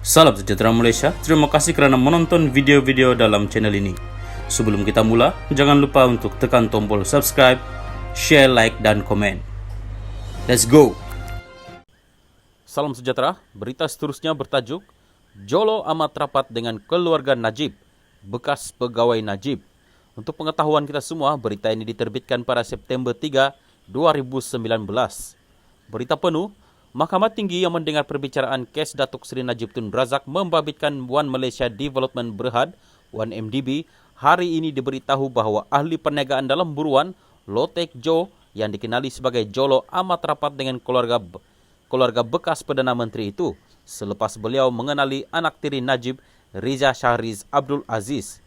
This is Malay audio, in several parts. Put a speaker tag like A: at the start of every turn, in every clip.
A: Salam sejahtera Malaysia, terima kasih kerana menonton video-video dalam channel ini. Sebelum kita mula, jangan lupa untuk tekan tombol subscribe, share, like, dan komen. Let's go! Salam sejahtera, berita seterusnya bertajuk Jolo amat rapat dengan keluarga Najib, bekas pegawai Najib. Untuk pengetahuan kita semua, berita ini diterbitkan pada September 3, 2019. Berita penuh, Mahkamah Tinggi yang mendengar perbicaraan kes Datuk Seri Najib Tun Razak membabitkan One Malaysia Development Berhad, 1MDB, hari ini diberitahu bahawa ahli perniagaan dalam buruan, Lotek Jo, yang dikenali sebagai Jolo, amat rapat dengan keluarga bekas Perdana Menteri itu, selepas beliau mengenali anak tiri Najib, Riza Shahriz Abdul Aziz.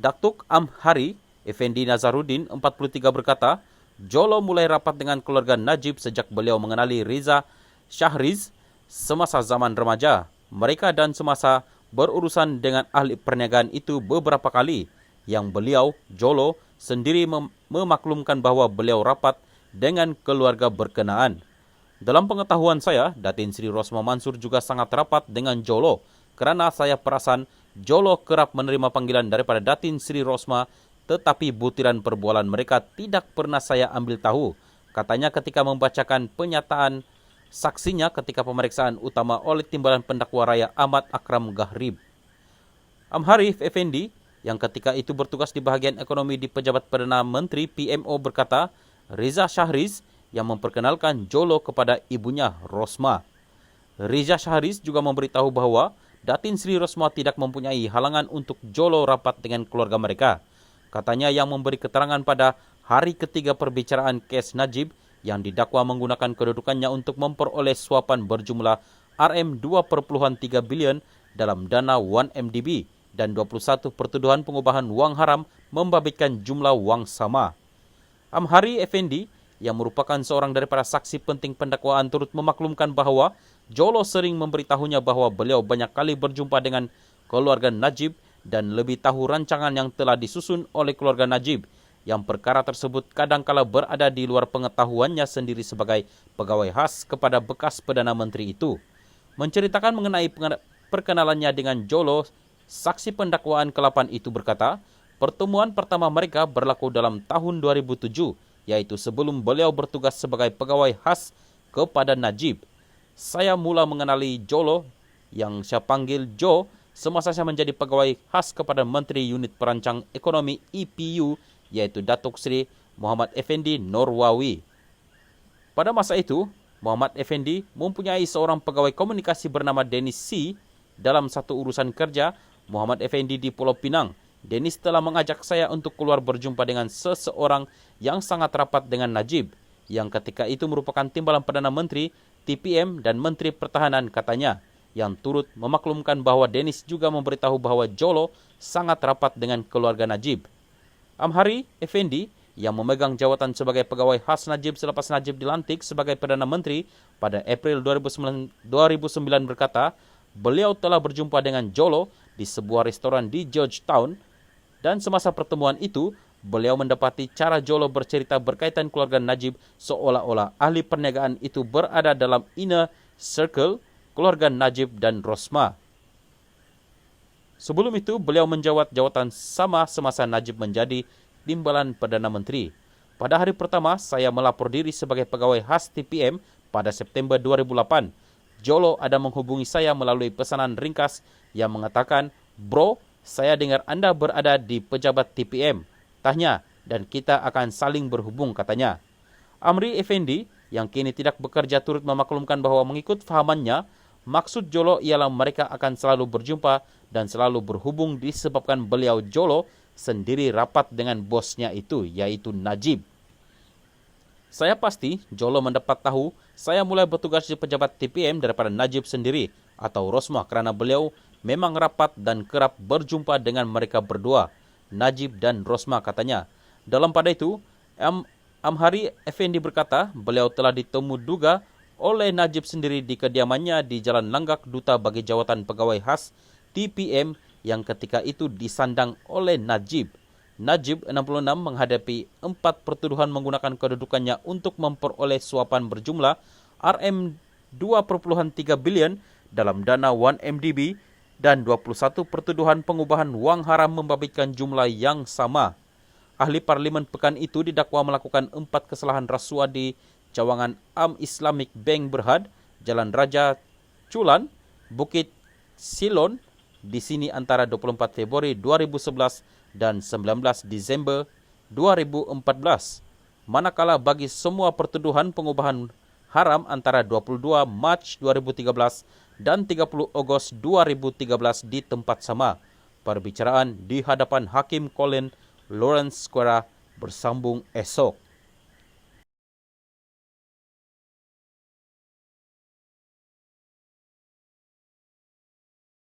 A: Datuk Amhari Effendi Nazaruddin, 43, berkata, Jolo mulai rapat dengan keluarga Najib sejak beliau mengenali Riza Shahriz semasa zaman remaja. Mereka dan semasa berurusan dengan ahli perniagaan itu beberapa kali, yang beliau, Jolo, sendiri memaklumkan bahawa beliau rapat dengan keluarga berkenaan. Dalam pengetahuan saya, Datin Sri Rosma Mansur juga sangat rapat dengan Jolo, kerana saya perasan Jolo kerap menerima panggilan daripada Datin Sri Rosma, tetapi butiran perbualan mereka tidak pernah saya ambil tahu, katanya ketika membacakan pernyataan saksinya ketika pemeriksaan utama oleh Timbalan Pendakwa Raya Ahmad Akram Gharib. Amharif Effendi, yang ketika itu bertugas di bahagian ekonomi di Pejabat Perdana Menteri PMO, berkata, Riza Shahriz yang memperkenalkan Jolo kepada ibunya Rosma. Riza Shahriz juga memberitahu bahawa Datin Sri Rosma tidak mempunyai halangan untuk Jolo rapat dengan keluarga mereka. Katanya yang memberi keterangan pada hari ketiga perbicaraan kes Najib yang didakwa menggunakan kedudukannya untuk memperoleh suapan berjumlah RM2.3 bilion dalam dana 1MDB dan 21 pertuduhan pengubahan wang haram membabitkan jumlah wang sama. Amhari Effendi, yang merupakan seorang daripada saksi penting pendakwaan, turut memaklumkan bahawa Jolo sering memberitahunya bahawa beliau banyak kali berjumpa dengan keluarga Najib dan lebih tahu rancangan yang telah disusun oleh keluarga Najib, yang perkara tersebut kadangkala berada di luar pengetahuannya sendiri sebagai pegawai khas kepada bekas Perdana Menteri itu. Menceritakan mengenai perkenalannya dengan Jolo, saksi pendakwaan ke-8 itu berkata, pertemuan pertama mereka berlaku dalam tahun 2007, yaitu sebelum beliau bertugas sebagai pegawai khas kepada Najib. Saya mula mengenali Jolo, yang saya panggil Jo, semasa saya menjadi pegawai khas kepada Menteri Unit Perancang Ekonomi EPU, yaitu Datuk Seri Muhammad Effendi Norwawi. Pada masa itu, Muhammad Effendi mempunyai seorang pegawai komunikasi bernama Dennis C. Dalam satu urusan kerja Muhammad Effendi di Pulau Pinang, Dennis telah mengajak saya untuk keluar berjumpa dengan seseorang yang sangat rapat dengan Najib, yang ketika itu merupakan Timbalan Perdana Menteri, TPM dan Menteri Pertahanan, katanya, yang turut memaklumkan bahawa Dennis juga memberitahu bahawa Jolo sangat rapat dengan keluarga Najib. Amhari Effendi, yang memegang jawatan sebagai pegawai khas Najib selepas Najib dilantik sebagai Perdana Menteri pada April 2009 berkata, beliau telah berjumpa dengan Jolo di sebuah restoran di Georgetown, dan semasa pertemuan itu, beliau mendapati cara Jolo bercerita berkaitan keluarga Najib seolah-olah ahli perniagaan itu berada dalam inner circle keluarga Najib dan Rosma. Sebelum itu, beliau menjawat jawatan sama semasa Najib menjadi Timbalan Perdana Menteri. Pada hari pertama, saya melapor diri sebagai pegawai khas TPM pada September 2008. Jolo ada menghubungi saya melalui pesanan ringkas yang mengatakan, Bro, saya dengar anda berada di pejabat TPM. Tanya, dan kita akan saling berhubung, katanya. Amri Effendi, yang kini tidak bekerja, turut memaklumkan bahawa mengikut fahamannya, maksud Jolo ialah mereka akan selalu berjumpa dan selalu berhubung disebabkan beliau Jolo sendiri rapat dengan bosnya itu, yaitu Najib. Saya pasti Jolo mendapat tahu saya mulai bertugas di pejabat TPM daripada Najib sendiri atau Rosma, kerana beliau memang rapat dan kerap berjumpa dengan mereka berdua, Najib dan Rosma, katanya. Dalam pada itu, Amhari Effendi berkata beliau telah ditemu duga oleh Najib sendiri di kediamannya di Jalan Langgak, Duta bagi Jawatan Pegawai Khas TPM, yang ketika itu disandang oleh Najib. Najib 66 menghadapi 4 pertuduhan menggunakan kedudukannya untuk memperoleh suapan berjumlah RM2.3 bilion dalam dana 1MDB dan 21 pertuduhan pengubahan wang haram membabitkan jumlah yang sama. Ahli Parlimen pekan itu didakwa melakukan 4 kesalahan rasuah di cawangan Islamic Bank Berhad, Jalan Raja Chulan, Bukit Silon di sini antara 24 Februari 2011 dan 19 Disember 2014. Manakala bagi semua pertuduhan pengubahan haram antara 22 Mac 2013 dan 30 Ogos 2013 di tempat sama. Perbicaraan di hadapan Hakim Colin Lawrence Square bersambung esok.